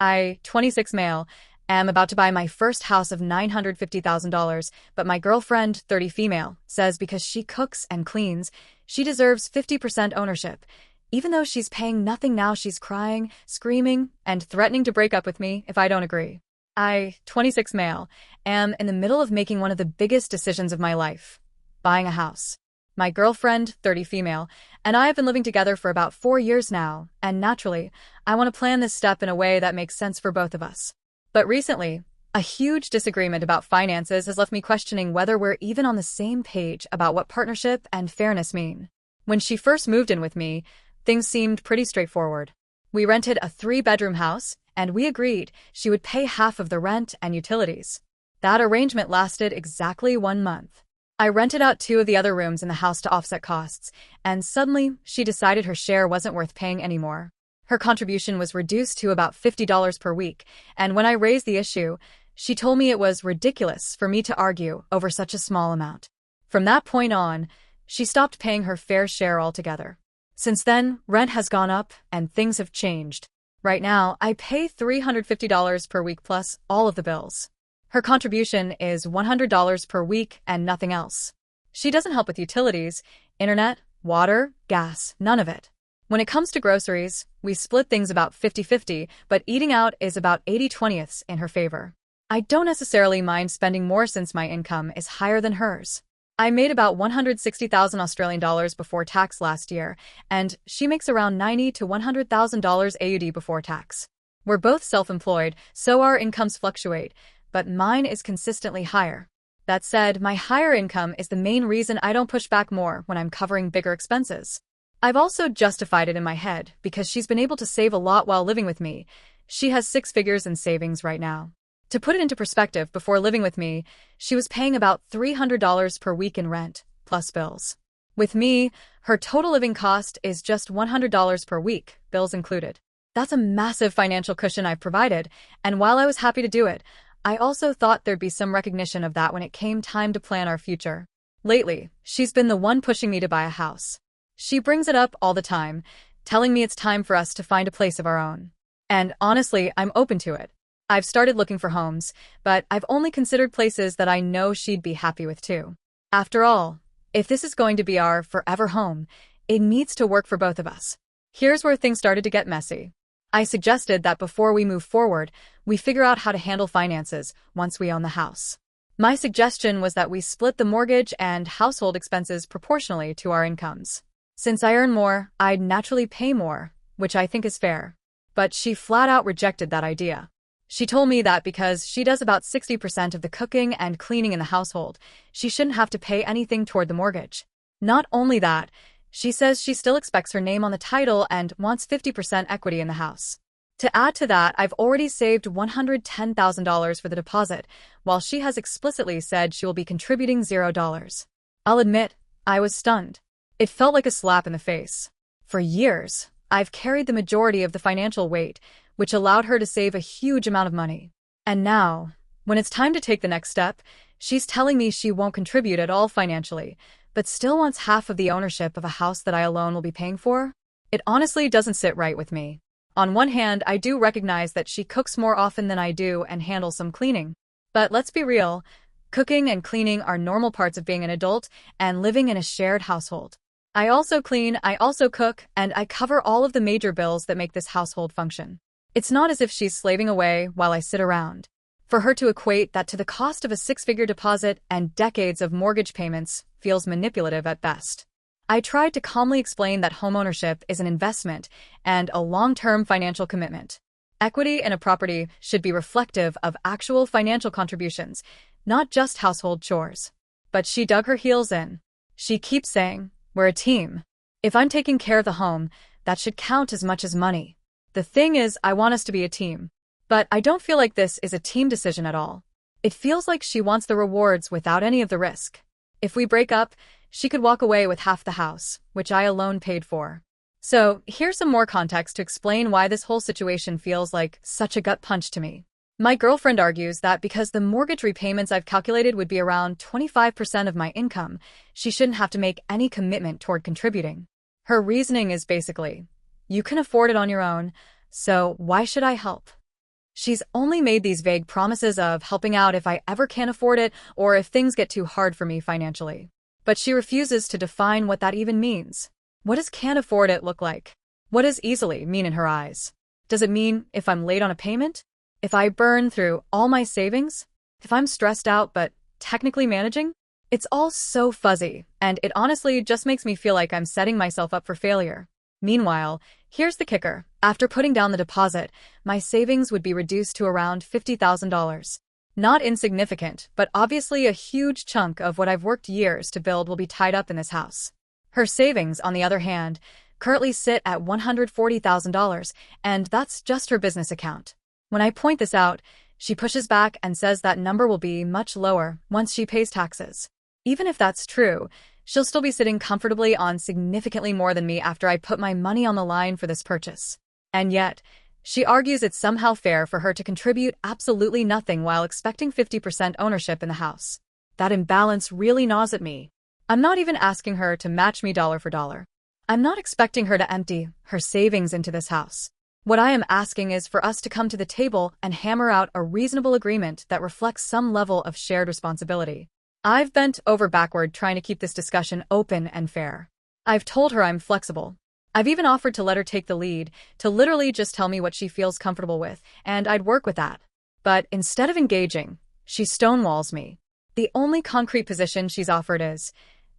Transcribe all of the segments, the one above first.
I, 26 male, am about to buy my first house of $950,000, but my girlfriend, 30 female, says because she cooks and cleans, she deserves 50% ownership. Even though she's paying nothing now, she's crying, screaming, and threatening to break up with me if I don't agree. I, 26 male, am in the middle of making one of the biggest decisions of my life, buying a house. My girlfriend, 30 female, and I have been living together for about 4 years now, and naturally, I want to plan this step in a way that makes sense for both of us. But recently, a huge disagreement about finances has left me questioning whether we're even on the same page about what partnership and fairness mean. When she first moved in with me, things seemed pretty straightforward. We rented a 3-bedroom house, and we agreed she would pay half of the rent and utilities. That arrangement lasted exactly 1 month. I rented out 2 of the other rooms in the house to offset costs, and suddenly she decided her share wasn't worth paying anymore. Her contribution was reduced to about $50 per week, and when I raised the issue, she told me it was ridiculous for me to argue over such a small amount. From that point on, she stopped paying her fair share altogether. Since then, rent has gone up and things have changed. Right now, I pay $350 per week plus all of the bills. Her contribution is $100 per week and nothing else. She doesn't help with utilities, internet, water, gas, none of it. When it comes to groceries, we split things about 50-50, but eating out is about 80/20ths in her favor. I don't necessarily mind spending more since my income is higher than hers. I made about 160,000 Australian dollars before tax last year, and she makes around 90 to $100,000 AUD before tax. We're both self-employed, so our incomes fluctuate, but mine is consistently higher. That said, my higher income is the main reason I don't push back more when I'm covering bigger expenses. I've also justified it in my head because she's been able to save a lot while living with me. She has 6 figures in savings right now. To put it into perspective, before living with me, she was paying about $300 per week in rent, plus bills. With me, her total living cost is just $100 per week, bills included. That's a massive financial cushion I've provided, and while I was happy to do it, I also thought there'd be some recognition of that when it came time to plan our future. Lately, she's been the one pushing me to buy a house. She brings it up all the time, telling me it's time for us to find a place of our own. And honestly, I'm open to it. I've started looking for homes, but I've only considered places that I know she'd be happy with too. After all, if this is going to be our forever home, it needs to work for both of us. Here's where things started to get messy. I suggested that before we move forward, we figure out how to handle finances once we own the house. My suggestion was that we split the mortgage and household expenses proportionally to our incomes. Since I earn more, I'd naturally pay more, which I think is fair. But she flat out rejected that idea. She told me that because she does about 60% of the cooking and cleaning in the household, she shouldn't have to pay anything toward the mortgage. Not only that, she says she still expects her name on the title and wants 50% equity in the house. To add to that, I've already saved $110,000 for the deposit, while she has explicitly said she will be contributing $0. I'll admit, I was stunned. It felt like a slap in the face. For years, I've carried the majority of the financial weight, which allowed her to save a huge amount of money. And now, when it's time to take the next step, she's telling me she won't contribute at all financially, but still wants half of the ownership of a house that I alone will be paying for? It honestly doesn't sit right with me. On one hand, I do recognize that she cooks more often than I do and handles some cleaning. But let's be real, cooking and cleaning are normal parts of being an adult and living in a shared household. I also clean, I also cook, and I cover all of the major bills that make this household function. It's not as if she's slaving away while I sit around. For her to equate that to the cost of a 6-figure deposit and decades of mortgage payments feels manipulative at best. I tried to calmly explain that homeownership is an investment and a long-term financial commitment. Equity in a property should be reflective of actual financial contributions, not just household chores. But she dug her heels in. She keeps saying, "We're a team. If I'm taking care of the home, that should count as much as money." The thing is, I want us to be a team. But I don't feel like this is a team decision at all. It feels like she wants the rewards without any of the risk. If we break up, she could walk away with half the house, which I alone paid for. So, here's some more context to explain why this whole situation feels like such a gut punch to me. My girlfriend argues that because the mortgage repayments I've calculated would be around 25% of my income, she shouldn't have to make any commitment toward contributing. Her reasoning is basically, you can afford it on your own, so why should I help? She's only made these vague promises of helping out if I ever can't afford it or if things get too hard for me financially. But she refuses to define what that even means. What does can't afford it look like? What does easily mean in her eyes? Does it mean if I'm late on a payment? If I burn through all my savings? If I'm stressed out but technically managing? It's all so fuzzy, and it honestly just makes me feel like I'm setting myself up for failure. Meanwhile, here's the kicker. After putting down the deposit, my savings would be reduced to around $50,000. Not insignificant, but obviously a huge chunk of what I've worked years to build will be tied up in this house. Her savings, on the other hand, currently sit at $140,000, and that's just her business account. When I point this out, she pushes back and says that number will be much lower once she pays taxes. Even if that's true, she'll still be sitting comfortably on significantly more than me after I put my money on the line for this purchase. And yet, she argues it's somehow fair for her to contribute absolutely nothing while expecting 50% ownership in the house. That imbalance really gnaws at me. I'm not even asking her to match me dollar for dollar. I'm not expecting her to empty her savings into this house. What I am asking is for us to come to the table and hammer out a reasonable agreement that reflects some level of shared responsibility. I've bent over backward trying to keep this discussion open and fair. I've told her I'm flexible. I've even offered to let her take the lead, to literally just tell me what she feels comfortable with, and I'd work with that. But instead of engaging, she stonewalls me. The only concrete position she's offered is,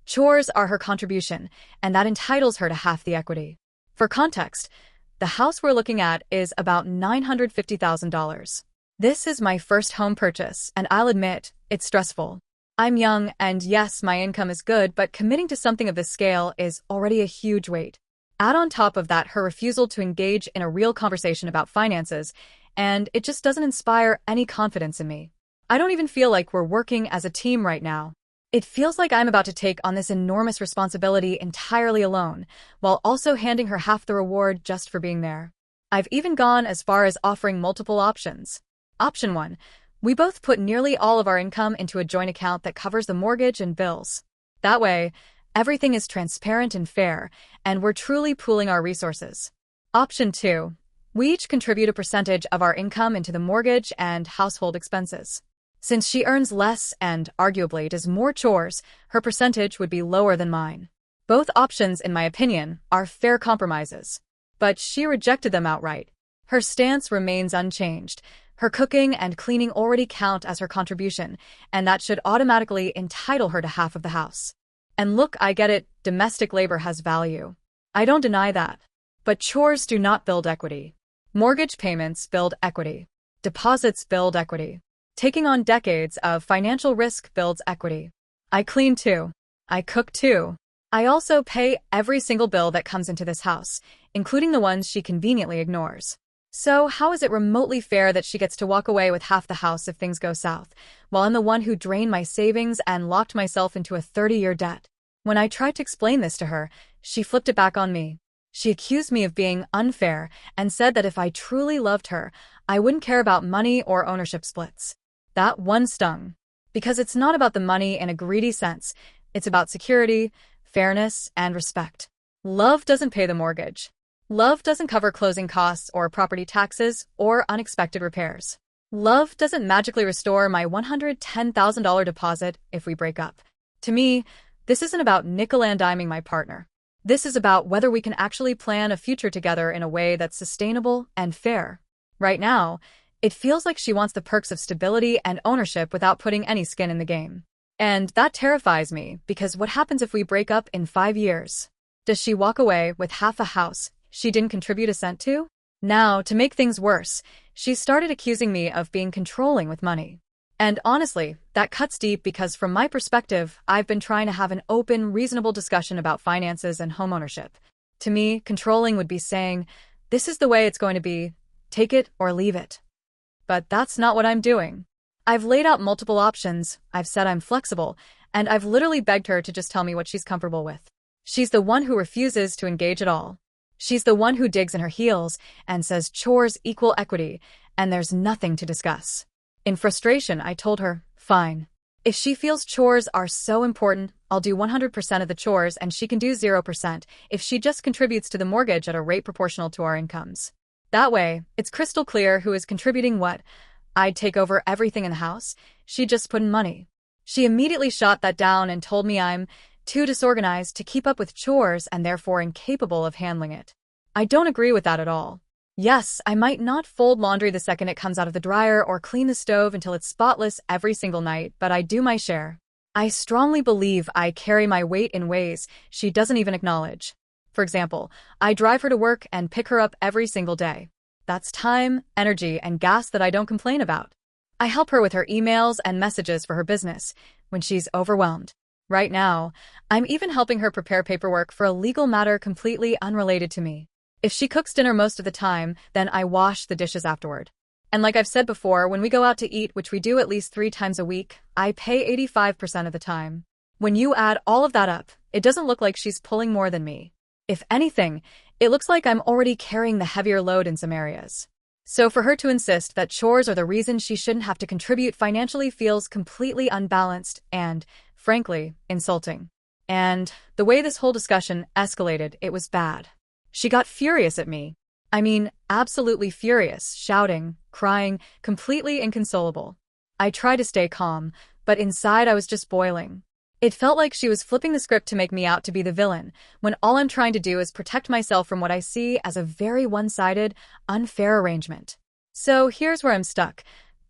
chores are her contribution, and that entitles her to half the equity. For context, the house we're looking at is about $950,000. This is my first home purchase, and I'll admit, it's stressful. I'm young, and yes, my income is good, but committing to something of this scale is already a huge weight. Add on top of that her refusal to engage in a real conversation about finances, and it just doesn't inspire any confidence in me. I don't even feel like we're working as a team right now. It feels like I'm about to take on this enormous responsibility entirely alone, while also handing her half the reward just for being there. I've even gone as far as offering multiple options. Option 1. We both put nearly all of our income into a joint account that covers the mortgage and bills. That way, everything is transparent and fair, and we're truly pooling our resources. Option 2. We each contribute a percentage of our income into the mortgage and household expenses. Since she earns less and, arguably, does more chores, her percentage would be lower than mine. Both options, in my opinion, are fair compromises. But she rejected them outright. Her stance remains unchanged. Her cooking and cleaning already count as her contribution, and that should automatically entitle her to half of the house. And look, I get it, domestic labor has value. I don't deny that. But chores do not build equity. Mortgage payments build equity. Deposits build equity. Taking on decades of financial risk builds equity. I clean too. I cook too. I also pay every single bill that comes into this house, including the ones she conveniently ignores. So how is it remotely fair that she gets to walk away with half the house if things go south, while I'm the one who drained my savings and locked myself into a 30-year debt? When I tried to explain this to her, she flipped it back on me. She accused me of being unfair and said that if I truly loved her, I wouldn't care about money or ownership splits. That one stung. Because it's not about the money in a greedy sense. It's about security, fairness, and respect. Love doesn't pay the mortgage. Love doesn't cover closing costs or property taxes or unexpected repairs. Love doesn't magically restore my $110,000 deposit if we break up. To me, this isn't about nickel-and-diming my partner. This is about whether we can actually plan a future together in a way that's sustainable and fair. Right now, it feels like she wants the perks of stability and ownership without putting any skin in the game. And that terrifies me, because what happens if we break up in 5 years? Does she walk away with half a house she didn't contribute a cent to? Now, to make things worse, she started accusing me of being controlling with money. And honestly, that cuts deep because from my perspective, I've been trying to have an open, reasonable discussion about finances and homeownership. To me, controlling would be saying, this is the way it's going to be, take it or leave it. But that's not what I'm doing. I've laid out multiple options, I've said I'm flexible, and I've literally begged her to just tell me what she's comfortable with. She's the one who refuses to engage at all. She's the one who digs in her heels and says chores equal equity, and there's nothing to discuss. In frustration, I told her, fine. If she feels chores are so important, I'll do 100% of the chores and she can do 0% if she just contributes to the mortgage at a rate proportional to our incomes. That way, it's crystal clear who is contributing what. I'd take over everything in the house. She'd just put in money. She immediately shot that down and told me I'm too disorganized to keep up with chores and therefore incapable of handling it. I don't agree with that at all. Yes, I might not fold laundry the second it comes out of the dryer or clean the stove until it's spotless every single night, but I do my share. I strongly believe I carry my weight in ways she doesn't even acknowledge. For example, I drive her to work and pick her up every single day. That's time, energy, and gas that I don't complain about. I help her with her emails and messages for her business when she's overwhelmed. Right now, I'm even helping her prepare paperwork for a legal matter completely unrelated to me. If she cooks dinner most of the time, then I wash the dishes afterward. And like I've said before, when we go out to eat, which we do at least 3 times a week, I pay 85% of the time. When you add all of that up, it doesn't look like she's pulling more than me. If anything, it looks like I'm already carrying the heavier load in some areas. So for her to insist that chores are the reason she shouldn't have to contribute financially feels completely unbalanced and, frankly, insulting. And the way this whole discussion escalated, it was bad. She got furious at me. I mean, absolutely furious, shouting, crying, completely inconsolable. I tried to stay calm, but inside I was just boiling. It felt like she was flipping the script to make me out to be the villain, when all I'm trying to do is protect myself from what I see as a very one-sided, unfair arrangement. So here's where I'm stuck.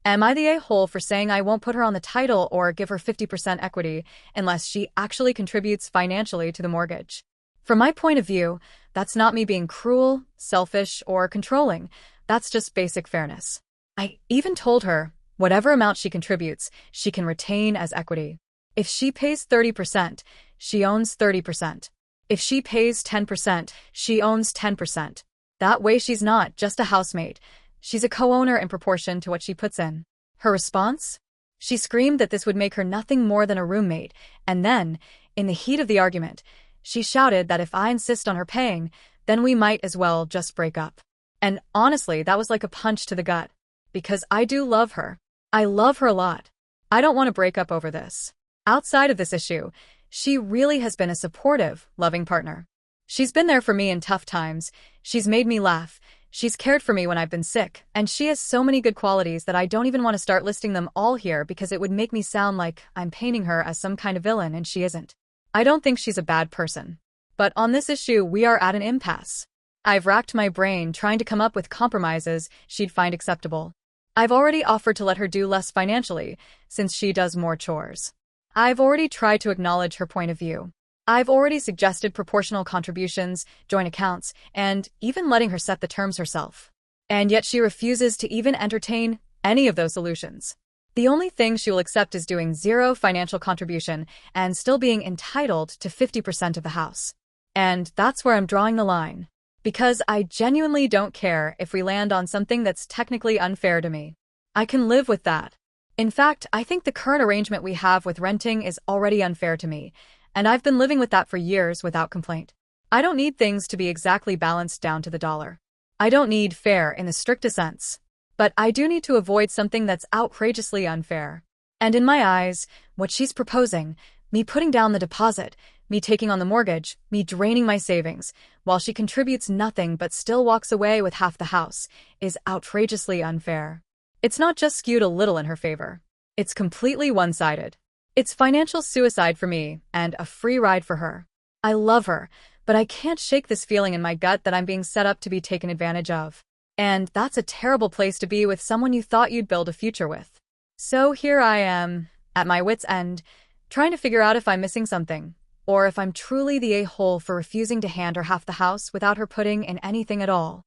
Am I the a-hole for saying I won't put her on the title or give her 50% equity unless she actually contributes financially to the mortgage? From my point of view, that's not me being cruel, selfish, or controlling. That's just basic fairness. I even told her, whatever amount she contributes, she can retain as equity. If she pays 30%, she owns 30%. If she pays 10%, she owns 10%. That way she's not just a housemate. She's a co-owner in proportion to what she puts in. Her response? She screamed that this would make her nothing more than a roommate, and then, in the heat of the argument, she shouted that if I insist on her paying, then we might as well just break up. And honestly, that was like a punch to the gut. Because I do love her. I love her a lot. I don't want to break up over this. Outside of this issue, she really has been a supportive, loving partner. She's been there for me in tough times. She's made me laugh. She's cared for me when I've been sick. And she has so many good qualities that I don't even want to start listing them all here because it would make me sound like I'm painting her as some kind of villain, and she isn't. I don't think she's a bad person. But on this issue, we are at an impasse. I've racked my brain trying to come up with compromises she'd find acceptable. I've already offered to let her do less financially, since she does more chores. I've already tried to acknowledge her point of view. I've already suggested proportional contributions, joint accounts, and even letting her set the terms herself. And yet she refuses to even entertain any of those solutions. The only thing she will accept is doing zero financial contribution and still being entitled to 50% of the house. And that's where I'm drawing the line. Because I genuinely don't care if we land on something that's technically unfair to me. I can live with that. In fact, I think the current arrangement we have with renting is already unfair to me, and I've been living with that for years without complaint. I don't need things to be exactly balanced down to the dollar. I don't need fair in the strictest sense. But I do need to avoid something that's outrageously unfair. And in my eyes, what she's proposing, me putting down the deposit, me taking on the mortgage, me draining my savings, while she contributes nothing but still walks away with half the house, is outrageously unfair. It's not just skewed a little in her favor. It's completely one-sided. It's financial suicide for me and a free ride for her. I love her, but I can't shake this feeling in my gut that I'm being set up to be taken advantage of. And that's a terrible place to be with someone you thought you'd build a future with. So here I am, at my wit's end, trying to figure out if I'm missing something, or if I'm truly the a-hole for refusing to hand her half the house without her putting in anything at all.